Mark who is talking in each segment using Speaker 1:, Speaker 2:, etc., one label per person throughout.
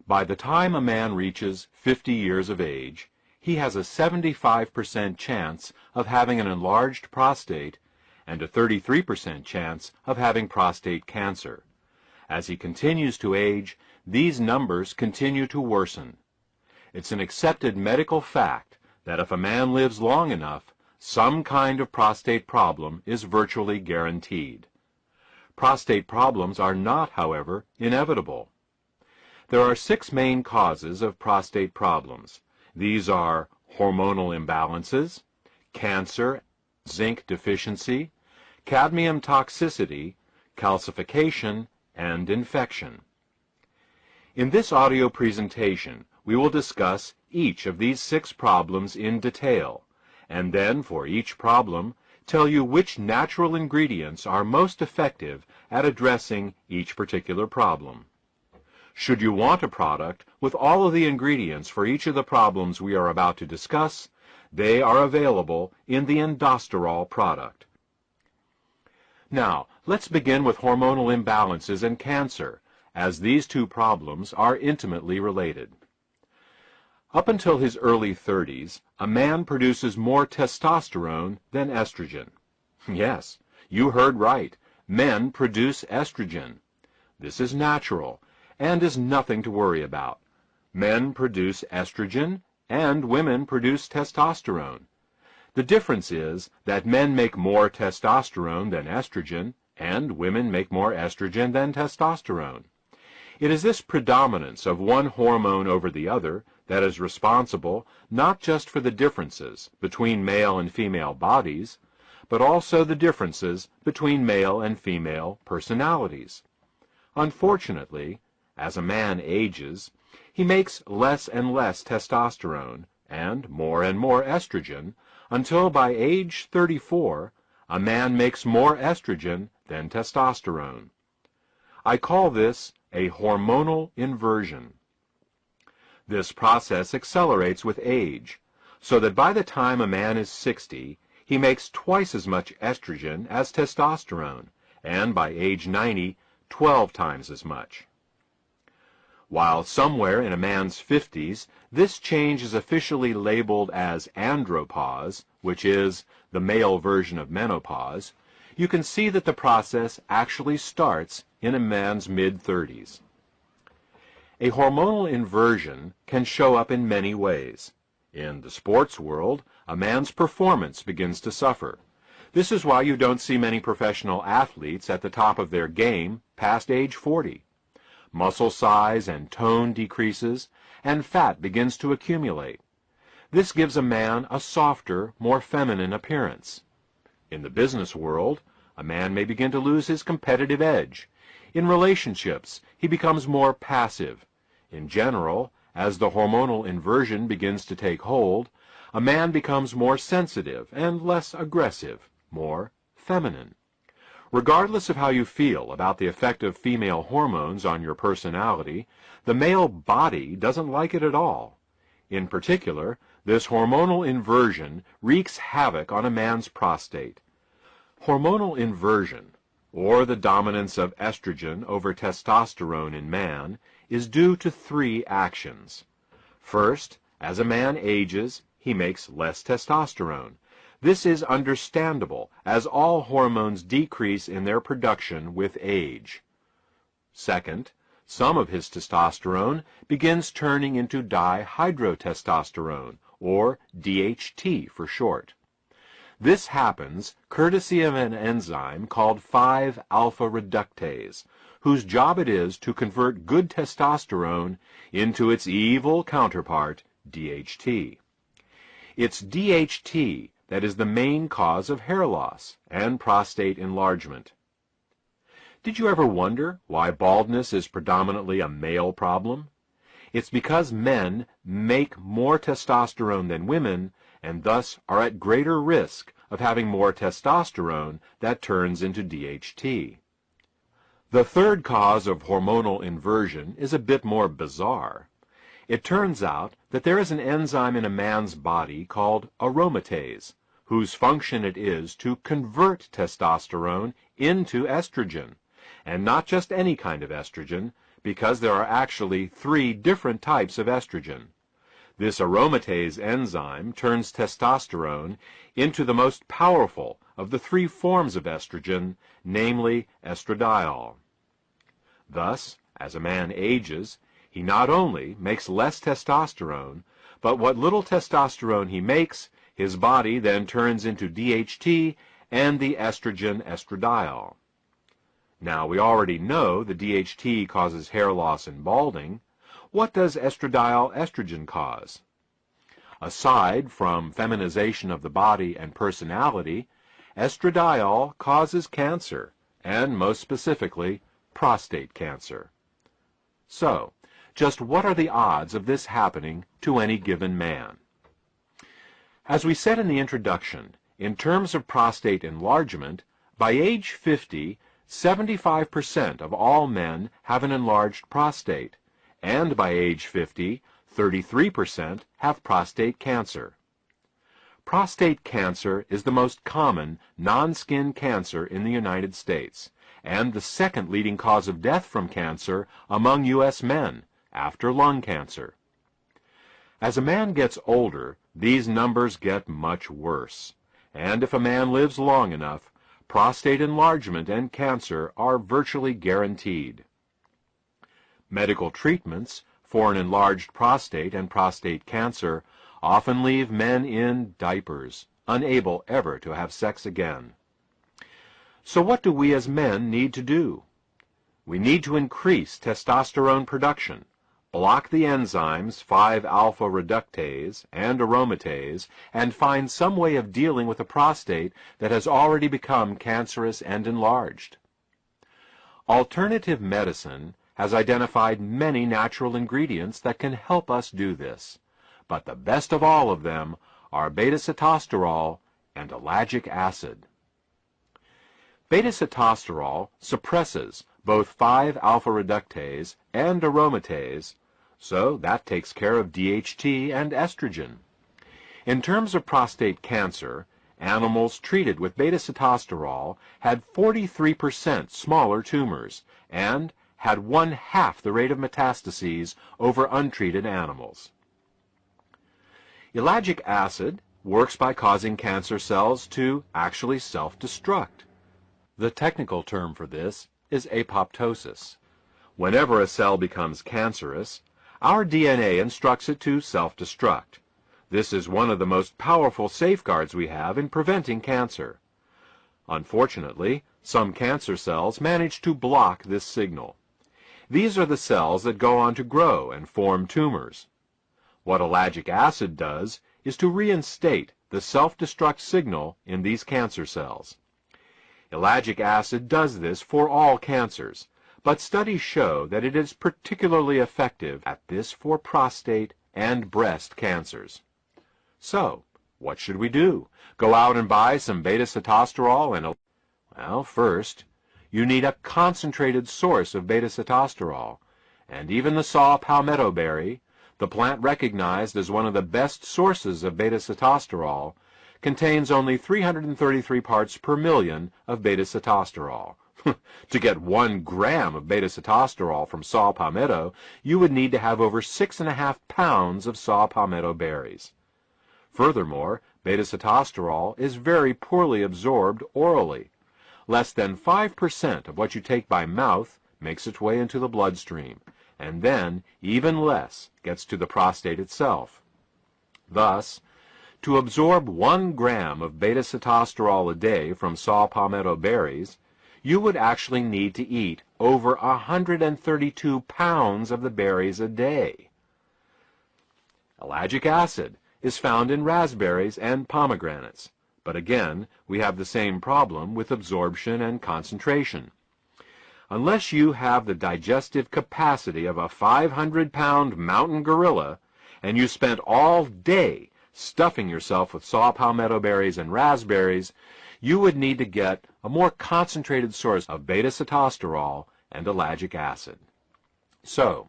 Speaker 1: By the time a man reaches 50 years of age, he has a 75% chance of having an enlarged prostate and a 33% chance of having prostate cancer. As he continues to age, these numbers continue to worsen. It's an accepted medical fact that if a man lives long enough, some kind of prostate problem is virtually guaranteed. Prostate problems are not, however, inevitable. There are 6 main causes of prostate problems. These are hormonal imbalances, cancer, zinc deficiency, cadmium toxicity, calcification, and infection. In this audio presentation, we will discuss each of these 6 problems in detail, and then for each problem, tell you which natural ingredients are most effective at addressing each particular problem. Should you want a product with all of the ingredients for each of the problems we are about to discuss, they are available in the Indosterol product. Now, let's begin with hormonal imbalances and cancer, as these 2 problems are intimately related. Up until his early 30s, a man produces more testosterone than estrogen. Yes, you heard right. Men produce estrogen. This is natural and is nothing to worry about. Men produce estrogen and women produce testosterone. The difference is that men make more testosterone than estrogen and women make more estrogen than testosterone. It is this predominance of one hormone over the other that is responsible not just for the differences between male and female bodies, but also the differences between male and female personalities. Unfortunately, as a man ages, he makes less and less testosterone and more estrogen until by age 34, a man makes more estrogen than testosterone. I call this a hormonal inversion. This process accelerates with age, so that by the time a man is 60, he makes twice as much estrogen as testosterone, and by age 90, 12 times as much. While somewhere in a man's 50s, this change is officially labeled as andropause, which is the male version of menopause, you can see that the process actually starts in a man's mid-30s. A hormonal inversion can show up in many ways. In the sports world, a man's performance begins to suffer. This is why you don't see many professional athletes at the top of their game past age 40. Muscle size and tone decreases, and fat begins to accumulate. This gives a man a softer, more feminine appearance. In the business world, a man may begin to lose his competitive edge. In relationships, he becomes more passive. In general, as the hormonal inversion begins to take hold, a man becomes more sensitive and less aggressive, more feminine. Regardless of how you feel about the effect of female hormones on your personality, the male body doesn't like it at all. In particular, this hormonal inversion wreaks havoc on a man's prostate. Hormonal inversion, or the dominance of estrogen over testosterone in man, is due to 3 actions. First, as a man ages, he makes less testosterone. This is understandable, as all hormones decrease in their production with age. Second, some of his testosterone begins turning into dihydrotestosterone, or DHT for short. This happens courtesy of an enzyme called 5-alpha reductase, whose job it is to convert good testosterone into its evil counterpart, DHT. It's DHT that is the main cause of hair loss and prostate enlargement. Did you ever wonder why baldness is predominantly a male problem? It's because men make more testosterone than women and thus are at greater risk of having more testosterone that turns into DHT. The third cause of hormonal inversion is a bit more bizarre. It turns out that there is an enzyme in a man's body called aromatase, whose function it is to convert testosterone into estrogen, and not just any kind of estrogen, because there are actually 3 different types of estrogen. This aromatase enzyme turns testosterone into the most powerful of the 3 forms of estrogen, namely estradiol. Thus, as a man ages, he not only makes less testosterone, but what little testosterone he makes, his body then turns into DHT and the estrogen estradiol. Now, we already know the DHT causes hair loss and balding. What does estradiol estrogen cause? Aside from feminization of the body and personality, estradiol causes cancer, and most specifically, prostate cancer. So, just what are the odds of this happening to any given man? As we said in the introduction, in terms of prostate enlargement, by age 50, 75% of all men have an enlarged prostate, and by age 50, 33% have prostate cancer. Prostate cancer is the most common non-skin cancer in the United States, and the second leading cause of death from cancer among U.S. men, after lung cancer. As a man gets older, these numbers get much worse, and if a man lives long enough, prostate enlargement and cancer are virtually guaranteed. Medical treatments for an enlarged prostate and prostate cancer often leave men in diapers, unable ever to have sex again. So what do we as men need to do? We need to increase testosterone production, block the enzymes 5-alpha reductase and aromatase, and find some way of dealing with a prostate that has already become cancerous and enlarged. Alternative medicine has identified many natural ingredients that can help us do this, but the best of all of them are beta-sitosterol and ellagic acid. Beta-sitosterol suppresses both 5-alpha reductase and aromatase, so that takes care of DHT and estrogen. In terms of prostate cancer, animals treated with beta-sitosterol had 43% smaller tumors and had 1/2 the rate of metastases over untreated animals. Ellagic acid works by causing cancer cells to actually self-destruct. The technical term for this is apoptosis. Whenever a cell becomes cancerous, our DNA instructs it to self-destruct. This is one of the most powerful safeguards we have in preventing cancer. Unfortunately, some cancer cells manage to block this signal. These are the cells that go on to grow and form tumors. What ellagic acid does is to reinstate the self-destruct signal in these cancer cells. Ellagic acid does this for all cancers, but studies show that it is particularly effective at this for prostate and breast cancers. So, what should we do? Go out and buy some beta-sitosterol and... Well, first, you need a concentrated source of beta-sitosterol, and even the saw palmetto berry, the plant recognized as one of the best sources of beta-sitosterol, contains only 333 parts per million of beta-sitosterol. To get 1 gram of beta-sitosterol from saw palmetto, you would need to have over 6.5 pounds of saw palmetto berries. Furthermore, beta-sitosterol is very poorly absorbed orally. Less than 5% of what you take by mouth makes its way into the bloodstream, and then even less gets to the prostate itself. Thus, to absorb 1 gram of beta-sitosterol a day from saw palmetto berries, you would actually need to eat over 132 pounds of the berries a day. Ellagic acid is found in raspberries and pomegranates, but again, we have the same problem with absorption and concentration. Unless you have the digestive capacity of a 500-pound mountain gorilla, and you spent all day stuffing yourself with saw palmetto berries and raspberries, you would need to get a more concentrated source of beta-sitosterol and ellagic acid. So,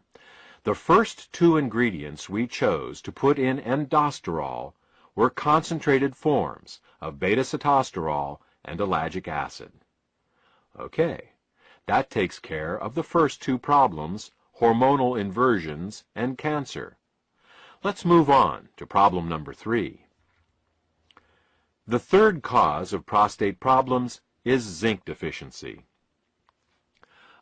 Speaker 1: the first 2 ingredients we chose to put in endosterol were concentrated forms of beta-sitosterol and ellagic acid. Okay, that takes care of the first 2 problems, hormonal inversions, and cancer. Let's move on to problem number 3. The third cause of prostate problems is zinc deficiency.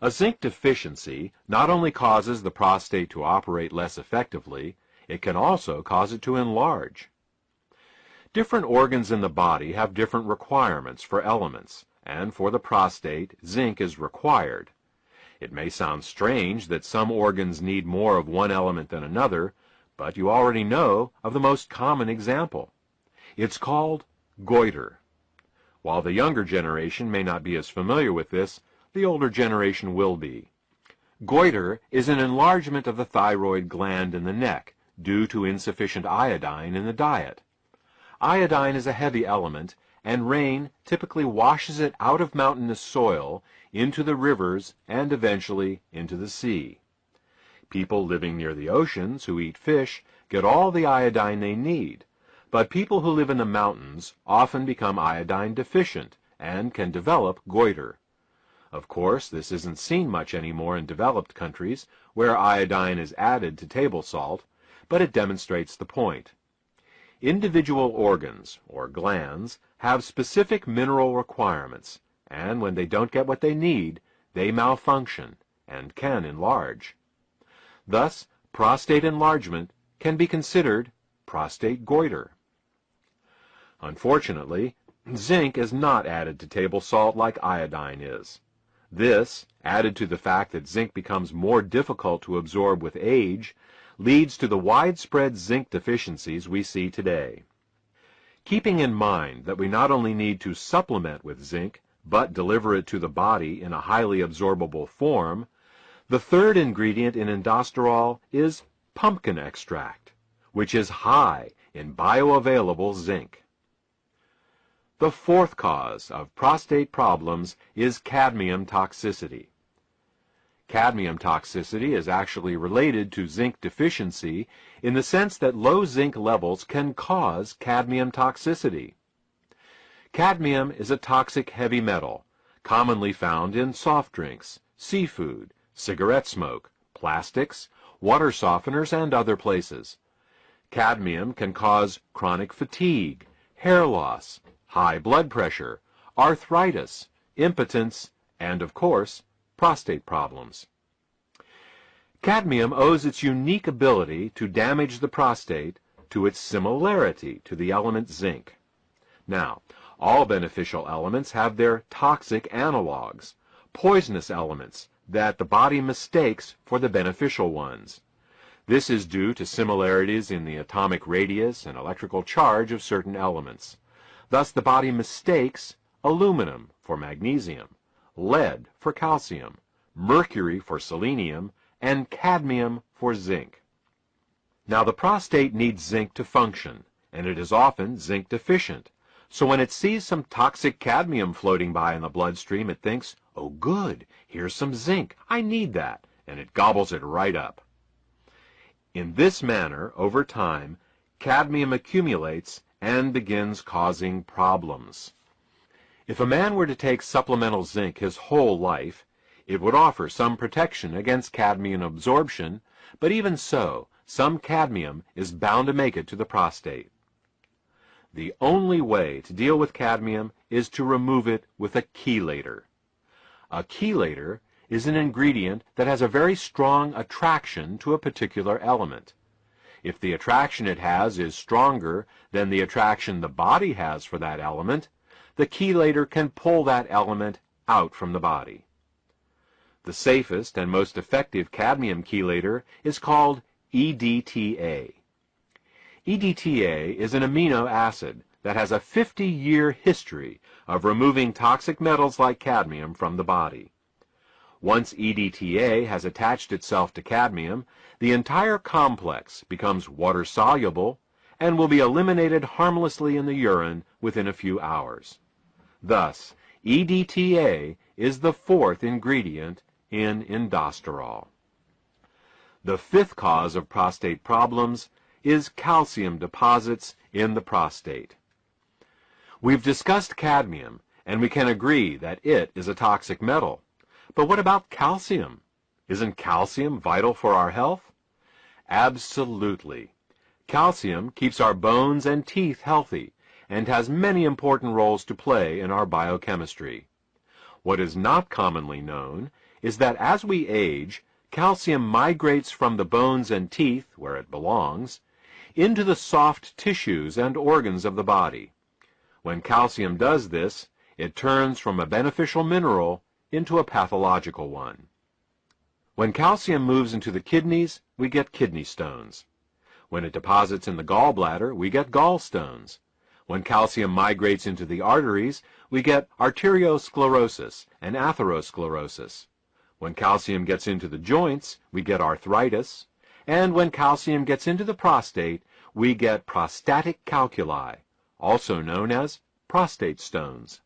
Speaker 1: A zinc deficiency not only causes the prostate to operate less effectively, it can also cause it to enlarge. Different organs in the body have different requirements for elements, and for the prostate, zinc is required. It may sound strange that some organs need more of one element than another, but you already know of the most common example. It's called goiter. While the younger generation may not be as familiar with this, the older generation will be. Goiter is an enlargement of the thyroid gland in the neck due to insufficient iodine in the diet. Iodine is a heavy element, and rain typically washes it out of mountainous soil into the rivers and eventually into the sea. People living near the oceans who eat fish get all the iodine they need, but people who live in the mountains often become iodine deficient and can develop goiter. Of course, this isn't seen much anymore in developed countries where iodine is added to table salt, but it demonstrates the point. Individual organs, or glands, have specific mineral requirements, and when they don't get what they need, they malfunction and can enlarge. Thus, prostate enlargement can be considered prostate goiter. Unfortunately, zinc is not added to table salt like iodine is. This, added to the fact that zinc becomes more difficult to absorb with age, leads to the widespread zinc deficiencies we see today. Keeping in mind that we not only need to supplement with zinc, but deliver it to the body in a highly absorbable form, the third ingredient in indosterol is pumpkin extract, which is high in bioavailable zinc. The fourth cause of prostate problems is cadmium toxicity. Cadmium toxicity is actually related to zinc deficiency in the sense that low zinc levels can cause cadmium toxicity. Cadmium is a toxic heavy metal, commonly found in soft drinks, seafood, cigarette smoke, plastics, water softeners, and other places. Cadmium can cause chronic fatigue, hair loss, high blood pressure, arthritis, impotence, and, of course, prostate problems. Cadmium owes its unique ability to damage the prostate to its similarity to the element zinc. Now, all beneficial elements have their toxic analogs, poisonous elements that the body mistakes for the beneficial ones. This is due to similarities in the atomic radius and electrical charge of certain elements. Thus, the body mistakes aluminum for magnesium, lead for calcium, mercury for selenium, and cadmium for zinc. Now, the prostate needs zinc to function, and it is often zinc deficient. So when it sees some toxic cadmium floating by in the bloodstream, it thinks, "Oh good, here's some zinc, I need that," and it gobbles it right up. In this manner, over time, cadmium accumulates and begins causing problems. If a man were to take supplemental zinc his whole life, it would offer some protection against cadmium absorption, but even so, some cadmium is bound to make it to the prostate. The only way to deal with cadmium is to remove it with a chelator. A chelator is an ingredient that has a very strong attraction to a particular element. If the attraction it has is stronger than the attraction the body has for that element, the chelator can pull that element out from the body. The safest and most effective cadmium chelator is called EDTA. EDTA is an amino acid that has a 50-year history of removing toxic metals like cadmium from the body. Once EDTA has attached itself to cadmium, the entire complex becomes water-soluble and will be eliminated harmlessly in the urine within a few hours. Thus, EDTA is the fourth ingredient in indosterol. The fifth cause of prostate problems is calcium deposits in the prostate. We've discussed cadmium, and we can agree that it is a toxic metal. But what about calcium? Isn't calcium vital for our health? Absolutely. Calcium keeps our bones and teeth healthy and has many important roles to play in our biochemistry. What is not commonly known is that as we age, calcium migrates from the bones and teeth, where it belongs, into the soft tissues and organs of the body. When calcium does this, it turns from a beneficial mineral into a pathological one. When calcium moves into the kidneys, we get kidney stones. When it deposits in the gallbladder, we get gallstones. When calcium migrates into the arteries, we get arteriosclerosis and atherosclerosis. When calcium gets into the joints, we get arthritis. And when calcium gets into the prostate, we get prostatic calculi, also known as prostate stones.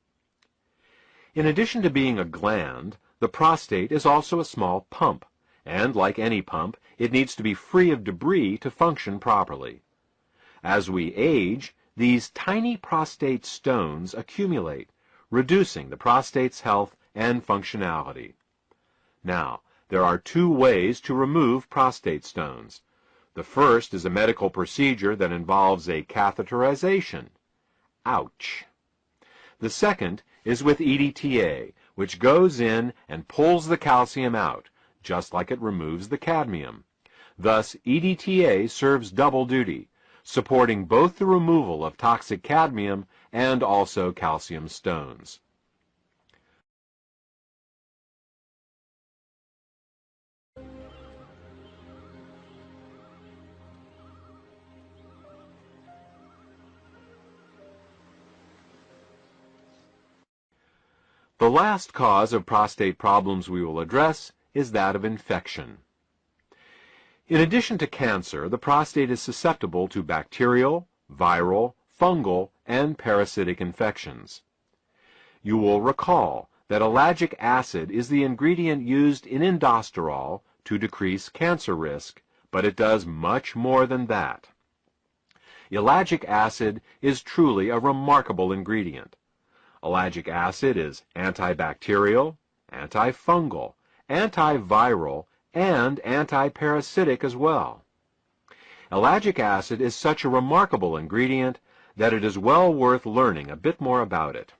Speaker 1: In addition to being a gland, the prostate is also a small pump, and like any pump, it needs to be free of debris to function properly. As we age, these tiny prostate stones accumulate, reducing the prostate's health and functionality. Now, there are two ways to remove prostate stones. The first is a medical procedure that involves a catheterization. Ouch! The second is with EDTA, which goes in and pulls the calcium out, just like it removes the cadmium. Thus, EDTA serves double duty, supporting both the removal of toxic cadmium and also calcium stones. The last cause of prostate problems we will address is that of infection. In addition to cancer, the prostate is susceptible to bacterial, viral, fungal, and parasitic infections. You will recall that ellagic acid is the ingredient used in indosterol to decrease cancer risk, but it does much more than that. Ellagic acid is truly a remarkable ingredient. Ellagic acid is antibacterial, antifungal, antiviral, and antiparasitic as well. Ellagic acid is such a remarkable ingredient that it is well worth learning a bit more about it.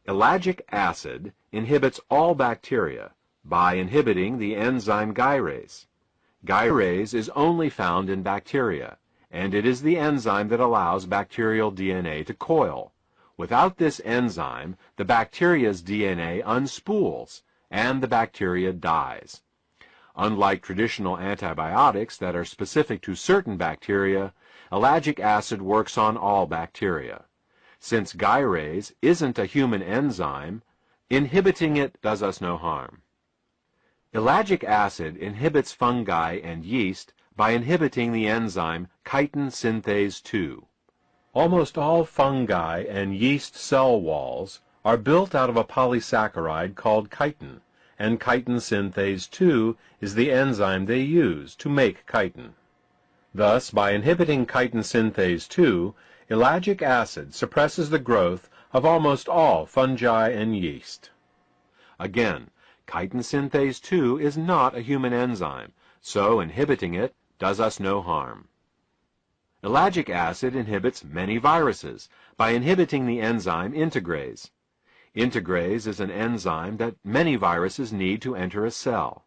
Speaker 1: Ellagic acid inhibits all bacteria by inhibiting the enzyme gyrase. Gyrase is only found in bacteria, and it is the enzyme that allows bacterial DNA to coil. Without this enzyme, the bacteria's DNA unspools, and the bacteria dies. Unlike traditional antibiotics that are specific to certain bacteria, ellagic acid works on all bacteria. Since gyrase isn't a human enzyme, inhibiting it does us no harm. Ellagic acid inhibits fungi and yeast by inhibiting the enzyme chitin synthase 2. Almost all fungi and yeast cell walls are built out of a polysaccharide called chitin, and chitin synthase 2 is the enzyme they use to make chitin. Thus, by inhibiting chitin synthase 2, ellagic acid suppresses the growth of almost all fungi and yeast. Again, chitin synthase 2 is not a human enzyme, so inhibiting it does us no harm. Ellagic acid inhibits many viruses by inhibiting the enzyme integrase. Integrase is an enzyme that many viruses need to enter a cell.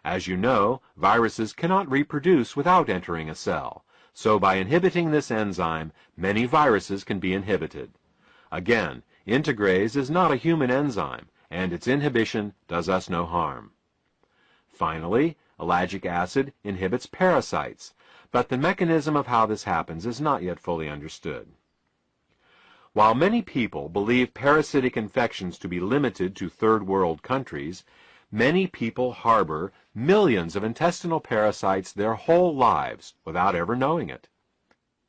Speaker 1: As you know, viruses cannot reproduce without entering a cell, so by inhibiting this enzyme, many viruses can be inhibited. Again, integrase is not a human enzyme, and its inhibition does us no harm. Finally, ellagic acid inhibits parasites, but the mechanism of how this happens is not yet fully understood. While many people believe parasitic infections to be limited to third world countries, many people harbor millions of intestinal parasites their whole lives without ever knowing it.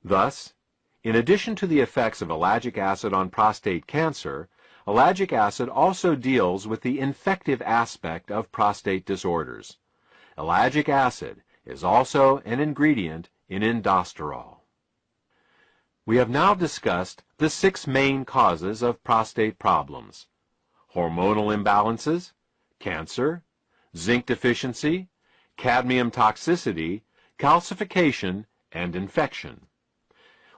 Speaker 1: Thus, in addition to the effects of ellagic acid on prostate cancer, ellagic acid also deals with the infective aspect of prostate disorders. Ellagic acid is also an ingredient in indosterol. We have now discussed the 6 main causes of prostate problems: hormonal imbalances, cancer, zinc deficiency, cadmium toxicity, calcification, and infection.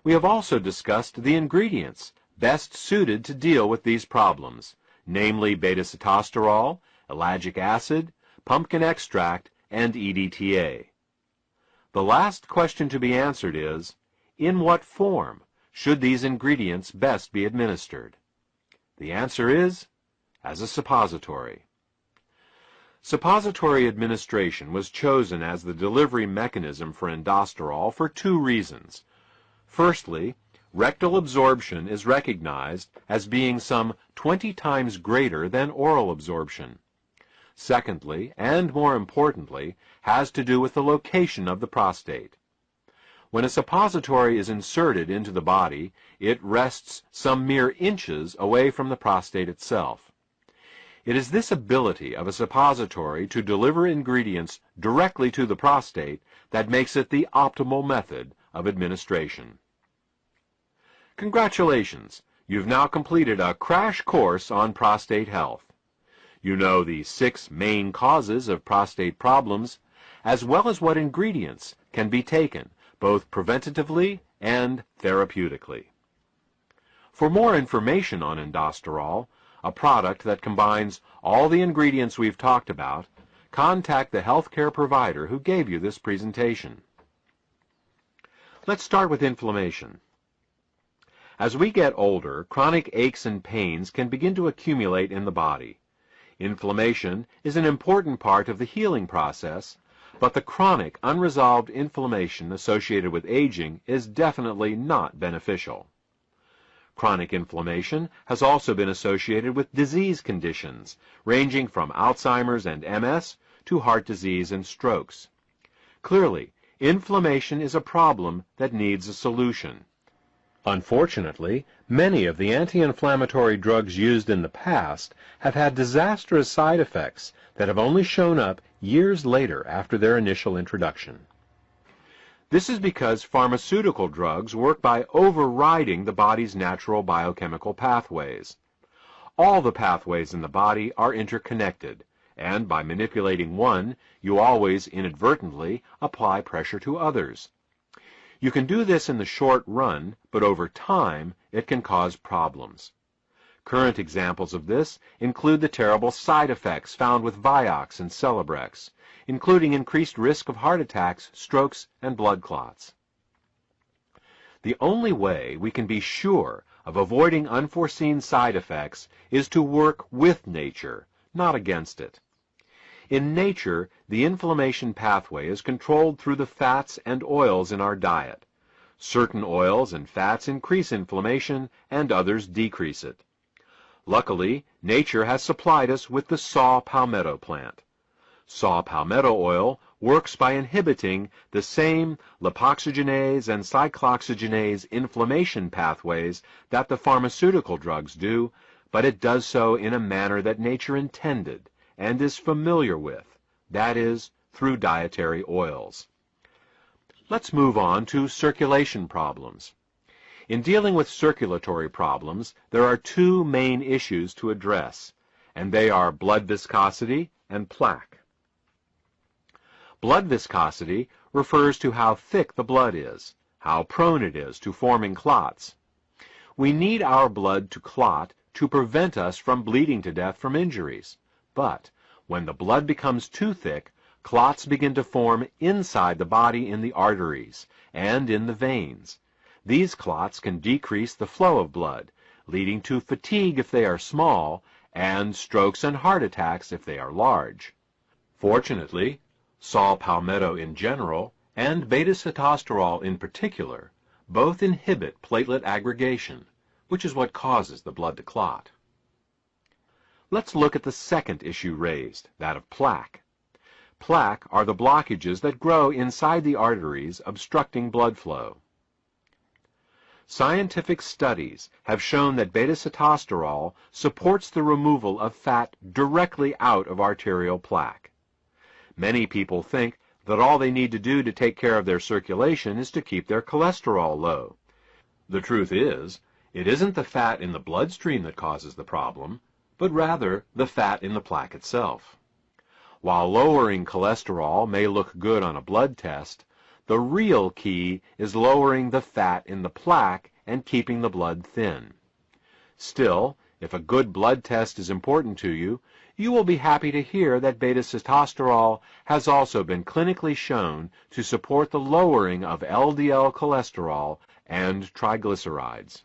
Speaker 1: We have also discussed the ingredients best suited to deal with these problems, namely beta-sitosterol, ellagic acid, pumpkin extract, and EDTA. The last question to be answered is, in what form should these ingredients best be administered? The answer is, as a suppository. Suppository administration was chosen as the delivery mechanism for indosterol for two reasons. Firstly, rectal absorption is recognized as being some 20 times greater than oral absorption. Secondly, and more importantly, has to do with the location of the prostate. When a suppository is inserted into the body, it rests some mere inches away from the prostate itself. It is this ability of a suppository to deliver ingredients directly to the prostate that makes it the optimal method of administration. Congratulations! You've now completed a crash course on prostate health. You know the 6 main causes of prostate problems, as well as what ingredients can be taken, both preventatively and therapeutically. For more information on indosterol, a product that combines all the ingredients we've talked about, contact the healthcare provider who gave you this presentation. Let's start with inflammation. As we get older, chronic aches and pains can begin to accumulate in the body. Inflammation is an important part of the healing process, but the chronic, unresolved inflammation associated with aging is definitely not beneficial. Chronic inflammation has also been associated with disease conditions, ranging from Alzheimer's and MS to heart disease and strokes. Clearly, inflammation is a problem that needs a solution. Unfortunately, many of the anti-inflammatory drugs used in the past have had disastrous side effects that have only shown up years later after their initial introduction. This is because pharmaceutical drugs work by overriding the body's natural biochemical pathways. All the pathways in the body are interconnected, and by manipulating one, you always inadvertently apply pressure to others. You can do this in the short run, but over time, it can cause problems. Current examples of this include the terrible side effects found with Vioxx and Celebrex, including increased risk of heart attacks, strokes, and blood clots. The only way we can be sure of avoiding unforeseen side effects is to work with nature, not against it. In nature, the inflammation pathway is controlled through the fats and oils in our diet. Certain oils and fats increase inflammation, and others decrease it. Luckily, nature has supplied us with the saw palmetto plant. Saw palmetto oil works by inhibiting the same lipoxygenase and cyclooxygenase inflammation pathways that the pharmaceutical drugs do, but it does so in a manner that nature intended and is familiar with, that is, through dietary oils. Let's move on to circulation problems. In dealing with circulatory problems, there are two main issues to address, and they are blood viscosity and plaque. Blood viscosity refers to how thick the blood is, how prone it is to forming clots. We need our blood to clot to prevent us from bleeding to death from injuries. But when the blood becomes too thick, clots begin to form inside the body in the arteries and in the veins. These clots can decrease the flow of blood, leading to fatigue if they are small, and strokes and heart attacks if they are large. Fortunately, saw palmetto in general, and beta-sitosterol in particular, both inhibit platelet aggregation, which is what causes the blood to clot. Let's look at the second issue raised, that of plaque. Plaque are the blockages that grow inside the arteries, obstructing blood flow. Scientific studies have shown that beta-sitosterol supports the removal of fat directly out of arterial plaque. Many people think that all they need to do to take care of their circulation is to keep their cholesterol low. The truth is, it isn't the fat in the bloodstream that causes the problem, but rather the fat in the plaque itself. While lowering cholesterol may look good on a blood test, the real key is lowering the fat in the plaque and keeping the blood thin. Still, if a good blood test is important to you, you will be happy to hear that beta-sitosterol has also been clinically shown to support the lowering of LDL cholesterol and triglycerides.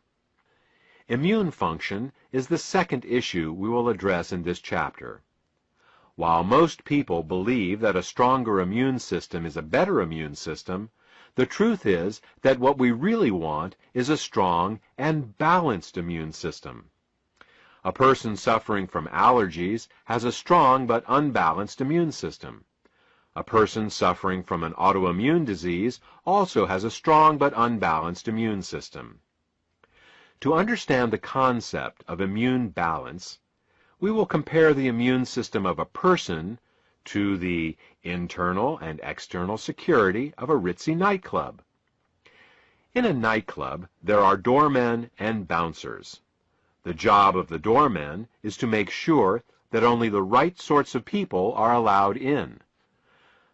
Speaker 1: Immune function is the second issue we will address in this chapter. While most people believe that a stronger immune system is a better immune system, the truth is that what we really want is a strong and balanced immune system. A person suffering from allergies has a strong but unbalanced immune system. A person suffering from an autoimmune disease also has a strong but unbalanced immune system. To understand the concept of immune balance, we will compare the immune system of a person to the internal and external security of a ritzy nightclub. In a nightclub, there are doormen and bouncers. The job of the doormen is to make sure that only the right sorts of people are allowed in.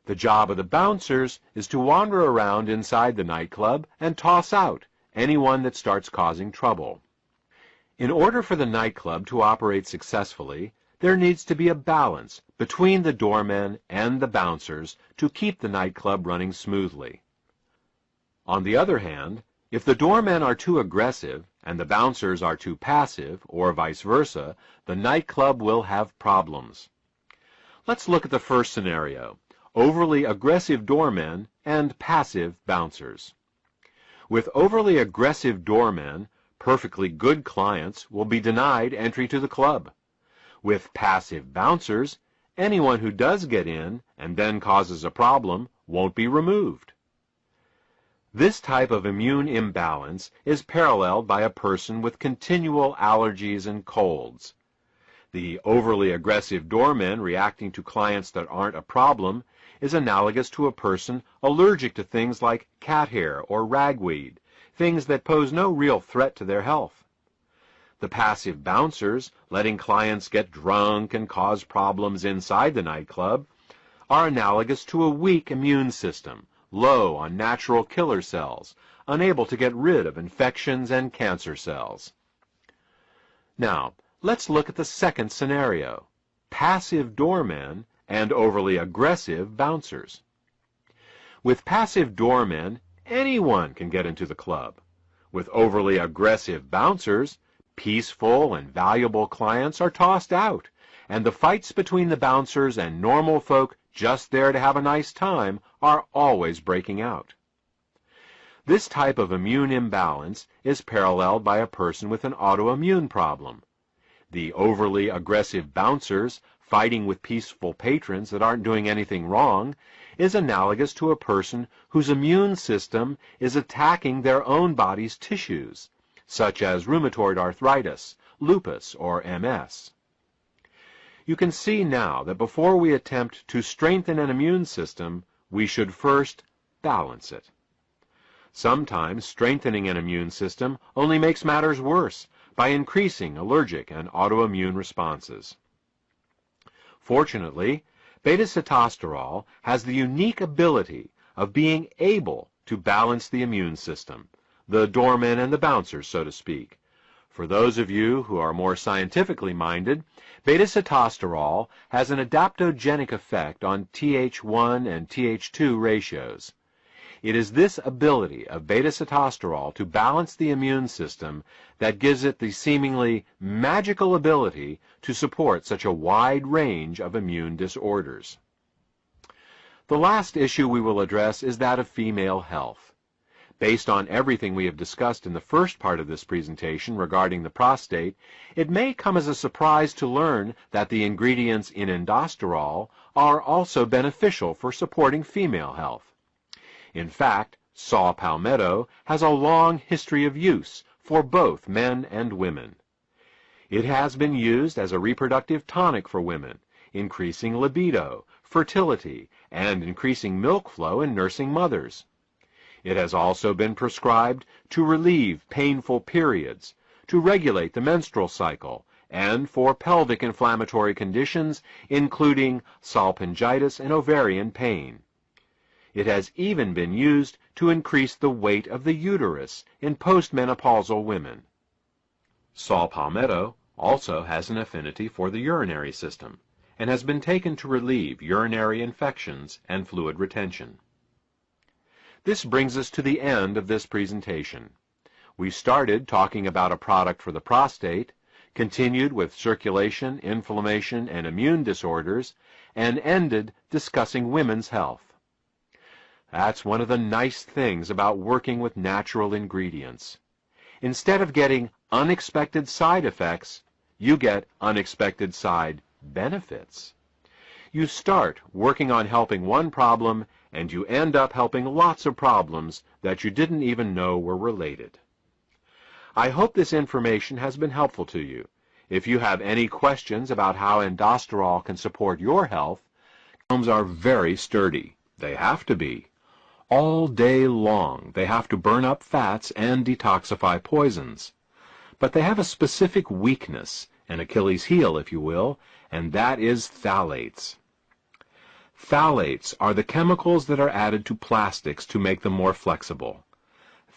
Speaker 1: The job of the bouncers is to wander around inside the nightclub and toss out anyone that starts causing trouble. In order for the nightclub to operate successfully, there needs to be a balance between the doormen and the bouncers to keep the nightclub running smoothly. On the other hand, if the doormen are too aggressive and the bouncers are too passive, or vice versa, the nightclub will have problems. Let's look at the first scenario: overly aggressive doormen and passive bouncers. With overly aggressive doormen, perfectly good clients will be denied entry to the club. With passive bouncers, anyone who does get in and then causes a problem won't be removed. This type of immune imbalance is paralleled by a person with continual allergies and colds. The overly aggressive doormen reacting to clients that aren't a problem is analogous to a person allergic to things like cat hair or ragweed, things that pose no real threat to their health. The passive bouncers, letting clients get drunk and cause problems inside the nightclub, are analogous to a weak immune system, low on natural killer cells, unable to get rid of infections and cancer cells. Now, let's look at the second scenario: passive doormen and overly aggressive bouncers. With passive doormen, anyone can get into the club. With overly aggressive bouncers, peaceful and valuable clients are tossed out, and the fights between the bouncers and normal folk just there to have a nice time are always breaking out. This type of immune imbalance is paralleled by a person with an autoimmune problem. The overly aggressive bouncers fighting with peaceful patrons that aren't doing anything wrong is analogous to a person whose immune system is attacking their own body's tissues, such as rheumatoid arthritis, lupus, or MS. You can see now that before we attempt to strengthen an immune system, we should first balance it. Sometimes strengthening an immune system only makes matters worse by increasing allergic and autoimmune responses. Fortunately, beta-sitosterol has the unique ability of being able to balance the immune system, the doormen and the bouncers, so to speak. For those of you who are more scientifically minded, beta-sitosterol has an adaptogenic effect on Th1 and Th2 ratios. It is this ability of beta-sitosterol to balance the immune system that gives it the seemingly magical ability to support such a wide range of immune disorders. The last issue we will address is that of female health. Based on everything we have discussed in the first part of this presentation regarding the prostate, it may come as a surprise to learn that the ingredients in indosterol are also beneficial for supporting female health. In fact, saw palmetto has a long history of use for both men and women. It has been used as a reproductive tonic for women, increasing libido, fertility, and increasing milk flow in nursing mothers. It has also been prescribed to relieve painful periods, to regulate the menstrual cycle, and for pelvic inflammatory conditions, including salpingitis and ovarian pain. It has even been used to increase the weight of the uterus in postmenopausal women. Saw palmetto also has an affinity for the urinary system and has been taken to relieve urinary infections and fluid retention. This brings us to the end of this presentation. We started talking about a product for the prostate, continued with circulation, inflammation, and immune disorders, and ended discussing women's health. That's one of the nice things about working with natural ingredients. Instead of getting unexpected side effects, you get unexpected side benefits. You start working on helping one problem, and you end up helping lots of problems that you didn't even know were related. I hope this information has been helpful to you. If you have any questions about how aldosterol can support your health, condoms are very sturdy. They have to be. All day long, they have to burn up fats and detoxify poisons. But they have a specific weakness, an Achilles heel, if you will, and that is phthalates. Phthalates are the chemicals that are added to plastics to make them more flexible.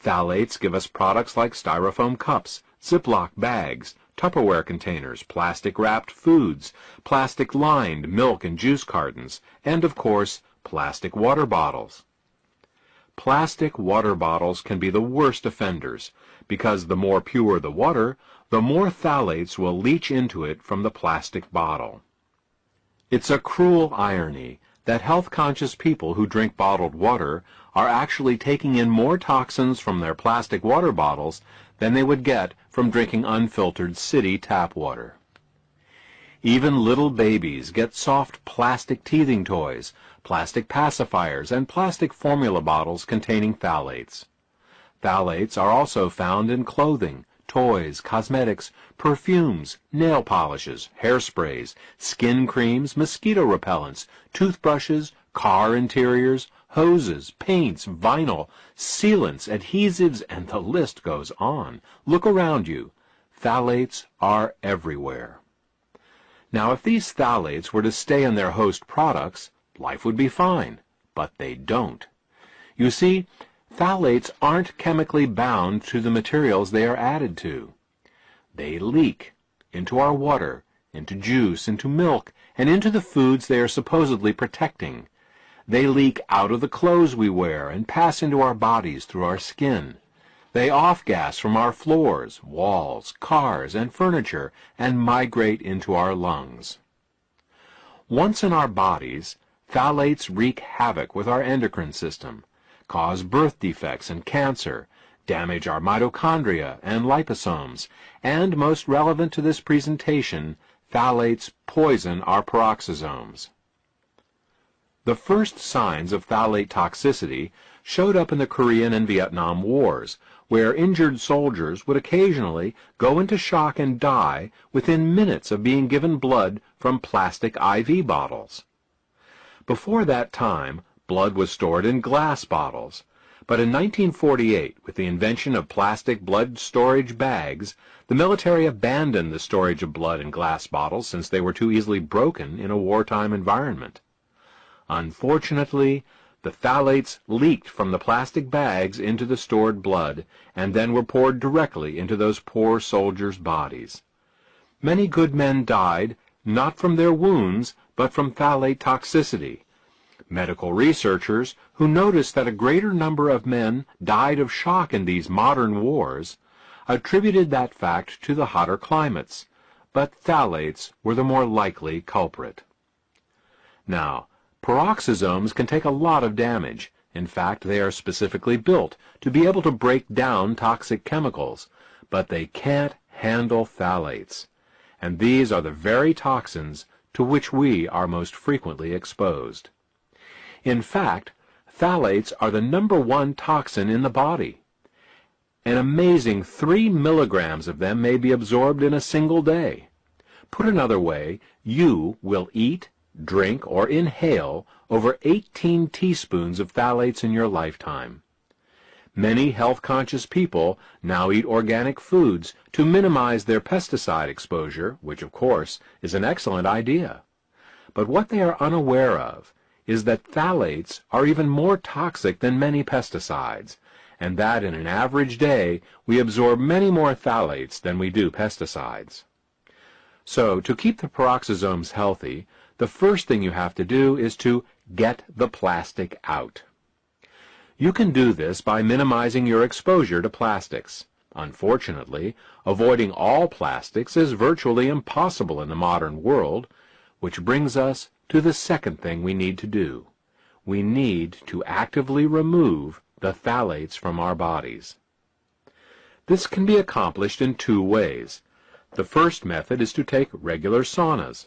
Speaker 1: Phthalates give us products like styrofoam cups, Ziploc bags, Tupperware containers, plastic-wrapped foods, plastic-lined milk and juice cartons, and, of course, plastic water bottles. Plastic water bottles can be the worst offenders, because the more pure the water, the more phthalates will leach into it from the plastic bottle. It's a cruel irony that health-conscious people who drink bottled water are actually taking in more toxins from their plastic water bottles than they would get from drinking unfiltered city tap water. Even little babies get soft plastic teething toys, plastic pacifiers, and plastic formula bottles containing phthalates. Phthalates are also found in clothing, toys, cosmetics, perfumes, nail polishes, hairsprays, skin creams, mosquito repellents, toothbrushes, car interiors, hoses, paints, vinyl, sealants, adhesives, and the list goes on. Look around you. Phthalates are everywhere. Now, if these phthalates were to stay in their host products, life would be fine, but they don't. You see, phthalates aren't chemically bound to the materials they are added to. They leak into our water, into juice, into milk, and into the foods they are supposedly protecting. They leak out of the clothes we wear and pass into our bodies through our skin. They off-gas from our floors, walls, cars, and furniture, and migrate into our lungs. Once in our bodies, phthalates wreak havoc with our endocrine system, cause birth defects and cancer, damage our mitochondria and liposomes, and, most relevant to this presentation, phthalates poison our peroxisomes. The first signs of phthalate toxicity showed up in the Korean and Vietnam Wars, where injured soldiers would occasionally go into shock and die within minutes of being given blood from plastic IV bottles. Before that time, blood was stored in glass bottles, but in 1948, with the invention of plastic blood storage bags, the military abandoned the storage of blood in glass bottles since they were too easily broken in a wartime environment. Unfortunately, the phthalates leaked from the plastic bags into the stored blood and then were poured directly into those poor soldiers' bodies. Many good men died, not from their wounds, but from phthalate toxicity. Medical researchers, who noticed that a greater number of men died of shock in these modern wars, attributed that fact to the hotter climates, but phthalates were the more likely culprit. Now, peroxisomes can take a lot of damage. In fact, they are specifically built to be able to break down toxic chemicals, but they can't handle phthalates. And these are the very toxins to which we are most frequently exposed. In fact, phthalates are the #1 toxin in the body. An amazing 3 milligrams of them may be absorbed in a single day. Put another way, you will eat, drink, or inhale over 18 teaspoons of phthalates in your lifetime. Many health-conscious people now eat organic foods to minimize their pesticide exposure, which of course is an excellent idea. But what they are unaware of is that phthalates are even more toxic than many pesticides, and that in an average day we absorb many more phthalates than we do pesticides. So, to keep the peroxisomes healthy, the first thing you have to do is to get the plastic out. You can do this by minimizing your exposure to plastics. Unfortunately, avoiding all plastics is virtually impossible in the modern world, which brings us to the second thing we need to do. We need to actively remove the phthalates from our bodies. This can be accomplished in two ways. The first method is to take regular saunas.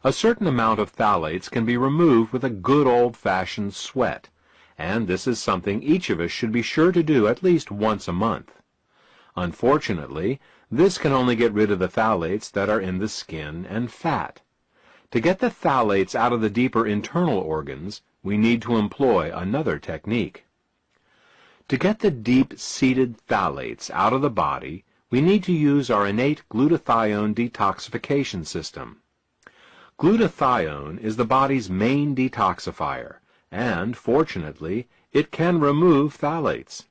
Speaker 1: A certain amount of phthalates can be removed with a good old-fashioned sweat, and this is something each of us should be sure to do at least once a month. Unfortunately, this can only get rid of the phthalates that are in the skin and fat. To get the phthalates out of the deeper internal organs, we need to employ another technique. To get the deep-seated phthalates out of the body, we need to use our innate glutathione detoxification system. Glutathione is the body's main detoxifier, and, fortunately, it can remove phthalates.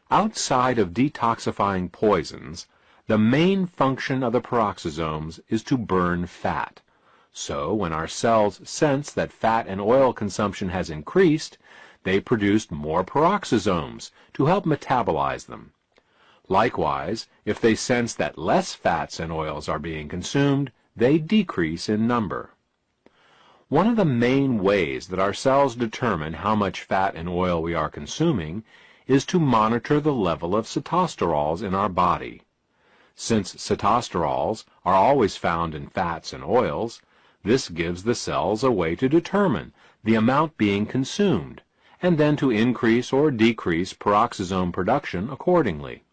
Speaker 1: Outside of detoxifying poisons, the main function of the peroxisomes is to burn fat. So, when our cells sense that fat and oil consumption has increased, they produce more peroxisomes to help metabolize them. Likewise, if they sense that less fats and oils are being consumed, they decrease in number. One of the main ways that our cells determine how much fat and oil we are consuming is to monitor the level of sitosterols in our body. Since sitosterols are always found in fats and oils, this gives the cells a way to determine the amount being consumed, and then to increase or decrease peroxisome production accordingly.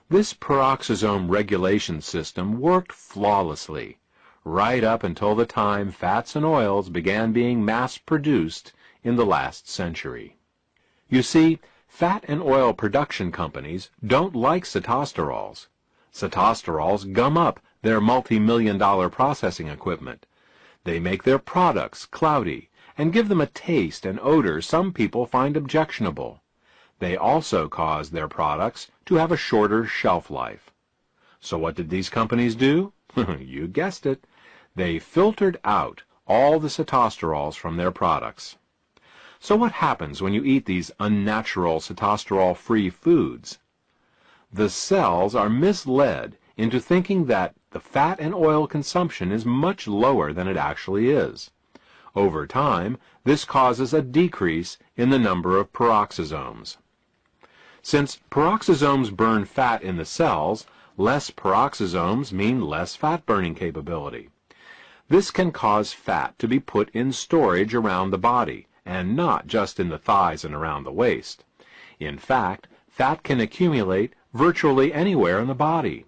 Speaker 1: This peroxisome regulation system worked flawlessly, right up until the time fats and oils began being mass-produced in the last century. You see, fat and oil production companies don't like sitosterols. Sitosterols gum up their multi-million-dollar processing equipment. They make their products cloudy and give them a taste and odor some people find objectionable. They also cause their products to have a shorter shelf life. So what did these companies do? You guessed it. They filtered out all the sitosterols from their products. So what happens when you eat these unnatural sitosterol-free foods? The cells are misled into thinking that the fat and oil consumption is much lower than it actually is. Over time, this causes a decrease in the number of peroxisomes. Since peroxisomes burn fat in the cells, less peroxisomes mean less fat-burning capability. This can cause fat to be put in storage around the body, and not just in the thighs and around the waist. In fact, fat can accumulate virtually anywhere in the body.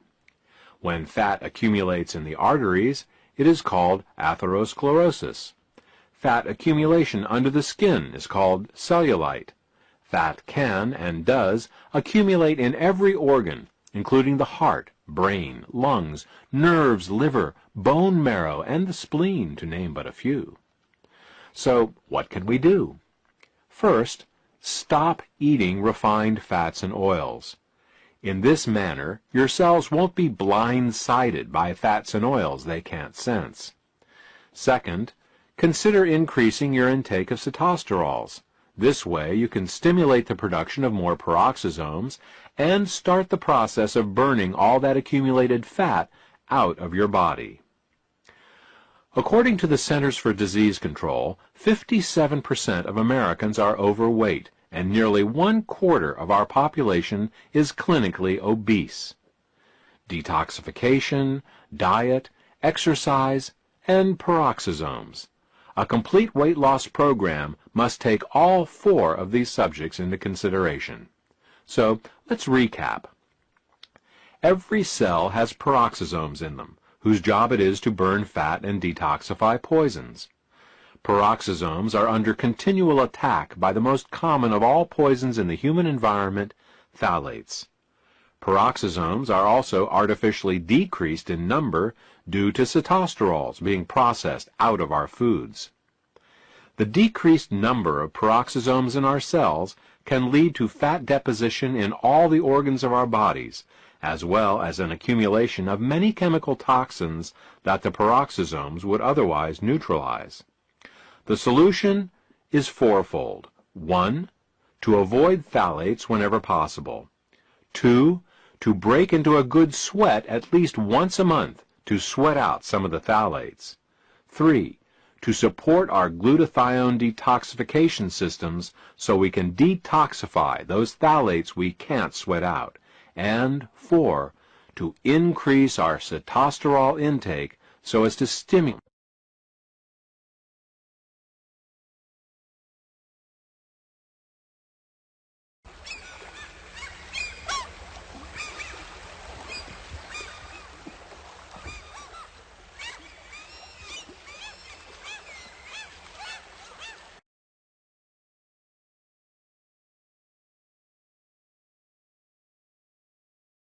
Speaker 1: When fat accumulates in the arteries, it is called atherosclerosis. Fat accumulation under the skin is called cellulite. Fat can and does accumulate in every organ, including the heart, brain, lungs, nerves, liver, bone marrow, and the spleen, to name but a few. So, what can we do? First, stop eating refined fats and oils. In this manner, your cells won't be blindsided by fats and oils they can't sense. Second, consider increasing your intake of sitosterols. This way, you can stimulate the production of more peroxisomes and start the process of burning all that accumulated fat out of your body. According to the Centers for Disease Control, 57% of Americans are overweight, and nearly 1/4 of our population is clinically obese. Detoxification, diet, exercise, and peroxisomes. A complete weight loss program must take all 4 of these subjects into consideration. So, let's recap. Every cell has peroxisomes in them, whose job it is to burn fat and detoxify poisons. Peroxisomes are under continual attack by the most common of all poisons in the human environment, phthalates. Peroxisomes are also artificially decreased in number due to cetosterols being processed out of our foods. The decreased number of peroxisomes in our cells can lead to fat deposition in all the organs of our bodies, as well as an accumulation of many chemical toxins that the peroxisomes would otherwise neutralize. The solution is fourfold. 1. To avoid phthalates whenever possible. 2. To break into a good sweat at least once a month to sweat out some of the phthalates. 3. To support our glutathione detoxification systems so we can detoxify those phthalates we can't sweat out. And 4. To increase our cetosterol intake so as to stimulate